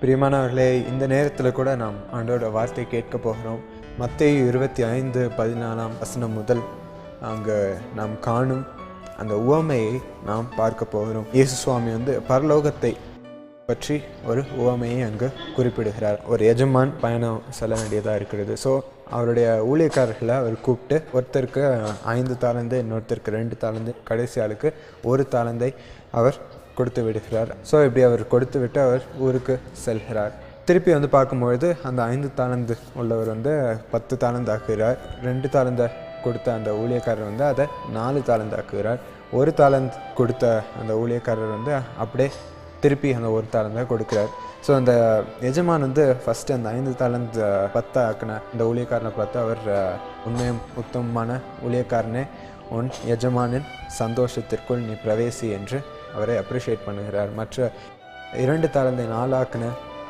பிரியமானவர்களே, இந்த நேரத்தில் கூட நாம் ஆண்டோட வார்த்தை கேட்க போகிறோம். மத்தேயு 25:14 முதல் அங்கே நாம் காணும் அந்த உவமையை நாம் பார்க்க போகிறோம். இயேசு சுவாமி பரலோகத்தை பற்றி ஒரு உவமையை அங்கு குறிப்பிடுகிறார். ஒரு எஜமான் பயணம் செல்ல வேண்டியதாக இருக்கிறது. ஸோ அவருடைய ஊழியக்காரர்களை அவர் கூப்பிட்டு, ஒருத்தருக்கு 5 தாலந்து, இன்னொருத்தருக்கு 2 தாலந்து, கடைசி ஆளுக்கு 1 தாலந்தை அவர் கொடுத்து விடுகிறார். ஸோ இப்படி அவர் கொடுத்து விட்டு அவர் ஊருக்கு செல்கிறார். திருப்பி பார்க்கும்பொழுது அந்த 5 தாலந்து உள்ளவர் 10 தாலந்து ஆக்குகிறார். 2 தாலந்தை கொடுத்த அந்த ஊழியக்காரர் அதை 4 தாலந்து ஆக்குகிறார். 1 தாலந்து கொடுத்த அந்த ஊழியக்காரர் அப்படியே திருப்பி அந்த 1 தாலந்தை கொடுக்கிறார். ஸோ அந்த எஜமான் ஃபஸ்ட்டு அந்த 5 தாலந்து 10 ஆக்கின அந்த ஊழியக்காரனை பார்த்து, அவர் உண்மையும் உத்தமமான ஊழியக்காரனே, உன் எஜமானின் சந்தோஷத்திற்குள் நீ பிரவேசி என்று அவரை அப்ரிஷியேட் பண்ணுகிறார். மற்ற 2 தாலந்தை 4 ஆக்கின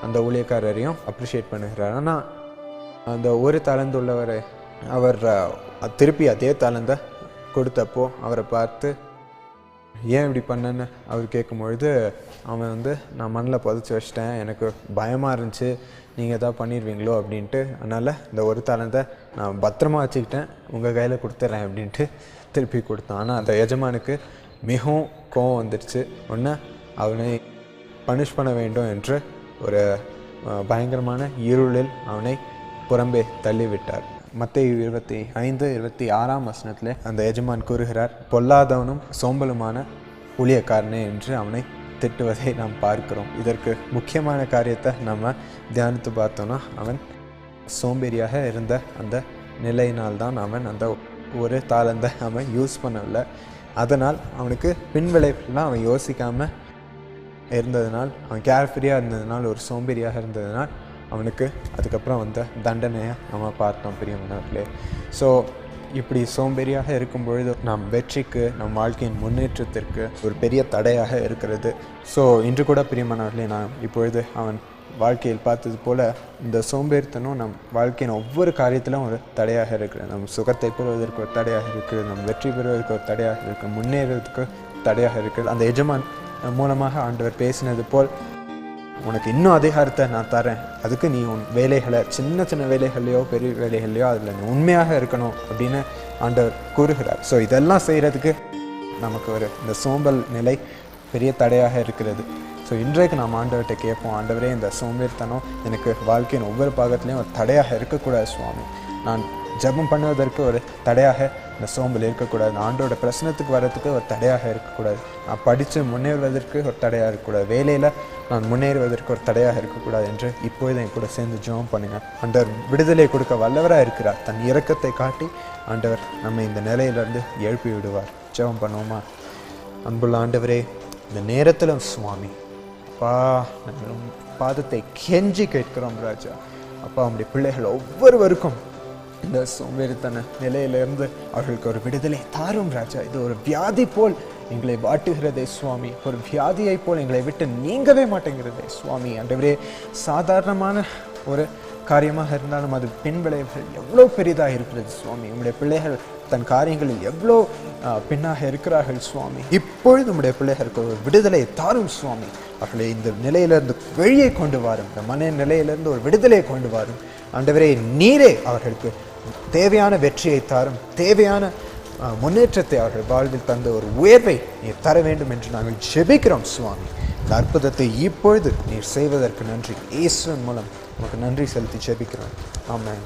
அந்த ஊழியக்காரரையும் அப்ரிஷியேட் பண்ணுகிறார். ஆனால் அந்த 1 தாலந்து உள்ளவரை அவர் திருப்பி அதே தாலந்தை கொடுத்தப்போ அவரை பார்த்து, ஏன் இப்படி பண்ணேன்னு அவர் கேட்கும்பொழுது, அவன் நான் மண்ணில் புதைச்சி வச்சிட்டேன், எனக்கு பயமாக இருந்துச்சு, நீங்கள் எதாவது பண்ணிடுவீங்களோ அப்படின்ட்டு, அதனால் இந்த 1 தாலந்தை நான் பத்திரமா வச்சுக்கிட்டேன், உங்கள் கையில் கொடுத்துட்றேன் அப்படின்ட்டு திருப்பி கொடுத்தான். ஆனால் அந்த எஜமானுக்கு மிகவும் கோவம் வந்துடுச்சு. ஒன்று அவனை பனிஷ் பண்ண வேண்டும் என்று ஒரு பயங்கரமான இருளில் அவனை புறம்பே தள்ளிவிட்டார். மத்தேயு 25:26 அந்த எஜமான் கூறுகிறார், பொல்லாதவனும் சோம்பலுமான ஊழியக்காரனே என்று அவனை திட்டுவதை நாம் பார்க்கிறோம். இதற்கு முக்கியமான காரியத்தை நம்ம தியானித்து பார்த்தோன்னா, அவன் சோம்பேறியாக இருந்த அந்த நிலையினால்தான் அவன் அந்த 1 தாலந்தை அவன் யூஸ் பண்ணவில்லை. அதனால் அவனுக்கு பின்விளைவுலாம் அவன் யோசிக்காமல் இருந்ததுனால், அவன் கேர்ஃப்ரீயாக இருந்ததுனால், ஒரு சோம்பேறியாக இருந்ததுனால் அவனுக்கு அதுக்கப்புறம் தண்டனையை நம்ம பார்த்தோம். பிரியமானவர்களே, ஸோ இப்படி சோம்பேறியாக இருக்கும் பொழுது நம் வெற்றிக்கு, நம் வாழ்க்கையின் முன்னேற்றத்திற்கு ஒரு பெரிய தடையாக இருக்கிறது. ஸோ இன்று கூட பிரியமானவர்களே, நான் இப்பொழுது அவன் வாழ்க்கையில் பார்த்தது போல் இந்த சோம்பேறித்தனம் நம் வாழ்க்கையின் ஒவ்வொரு காரியத்திலும் ஒரு தடையாக இருக்கிறது. நம் சுகத்தை பெறுவதற்கு ஒரு தடையாக இருக்குது, நம் வெற்றி பெறுவதற்கு ஒரு தடையாக இருக்குது, முன்னேறதுக்கு தடையாக இருக்குது. அந்த எஜமான் மூலமாக ஆண்டவர் பேசினது போல், உனக்கு இன்னும் அதிகாரத்தை நான் தரேன், அதுக்கு நீ உன் வேலைகளை, சின்ன சின்ன வேலைகள்லையோ பெரிய வேலைகள்லையோ அதில் நீ உண்மையாக இருக்கணும் அப்படின்னு ஆண்டவர் கூறுகிறார். ஸோ இதெல்லாம் செய்கிறதுக்கு நமக்கு இந்த சோம்பல் நிலை பெரிய தடையாக இருக்கிறது. ஸோ இன்றைக்கு நாம் ஆண்டவர்கிட்ட கேட்போம், ஆண்டவரே, இந்த சோம்பேறித்தனம் எனக்கு வாழ்க்கையின் ஒவ்வொரு பாகத்துலேயும் ஒரு தடையாக இருக்கக்கூடாது சுவாமி. நான் ஜெபம் பண்ணுவதற்கு ஒரு தடையாக இந்த சோம்பல் இருக்கக்கூடாது. ஆண்டோட பிரச்சனத்துக்கு வர்றதுக்கு ஒரு தடையாக இருக்கக்கூடாது. நான் படித்து முன்னேறுவதற்கு ஒரு தடையாக இருக்கக்கூடாது. வேலையில் நான் முன்னேறுவதற்கு ஒரு தடையாக இருக்கக்கூடாது என்று இப்பொழுது என் கூட சேர்ந்து ஜெபம் பண்ணுங்க. ஆண்டவர் விடுதலை கொடுக்க வல்லவராக இருக்கிறார். தன் இரக்கத்தை காட்டி ஆண்டவர் நம்ம இந்த நிலையிலிருந்து எழுப்பி விடுவார். ஜெபம் பண்ணுவோமா? அன்புள்ள ஆண்டவரே, இந்த நேரத்தில் சுவாமி, அப்பா, நாங்கள் பாதத்தை கெஞ்சி கேட்கிறோம் ராஜா. அப்பா, நம்முடைய பிள்ளைகள் ஒவ்வொருவருக்கும் இந்த சோம்பேறித்தன நிலையிலிருந்து அவர்களுக்கு ஒரு விடுதலை தாரும் ராஜா. இது ஒரு வியாதி போல் எங்களை வாட்டுகிறதே சுவாமி, ஒரு வியாதியை போல் எங்களை விட்டு நீங்கவே மாட்டேங்கிறதே சுவாமி. ஆண்டவரே, சாதாரணமான ஒரு காரியமாக இருந்தாலும் அது பின்விளைவுகள் எவ்வளோ பெரிதாக இருக்கிறது சுவாமி. நம்முடைய பிள்ளைகள் தன் காரியங்களில் எவ்வளோ பின்னாக இருக்கிறார்கள் சுவாமி. இப்பொழுது நம்முடைய பிள்ளைகளுக்கு ஒரு விடுதலை தாரும் சுவாமி. அவர்களை இந்த நிலையிலிருந்து வெளியே கொண்டு வரும், இந்த மன நிலையிலிருந்து ஒரு விடுதலையை கொண்டு வரும். ஆண்டவரே, நீரே அவர்களுக்கு தேவையான வெற்றியை தாரும், தேவையான முன்னேற்றத்தை அவர்கள் வாழ்வில் தந்த ஒரு உயர்வை நீர் தர வேண்டும் என்று நாங்கள் ஜெபிக்கிறோம் சுவாமி. இந்த அற்புதத்தை இப்பொழுது நீர் செய்வதற்கு நன்றி. இயேசுவின் மூலம் உமக்கு நன்றி செலுத்தி ஜெபிக்கிறோம். ஆமென்.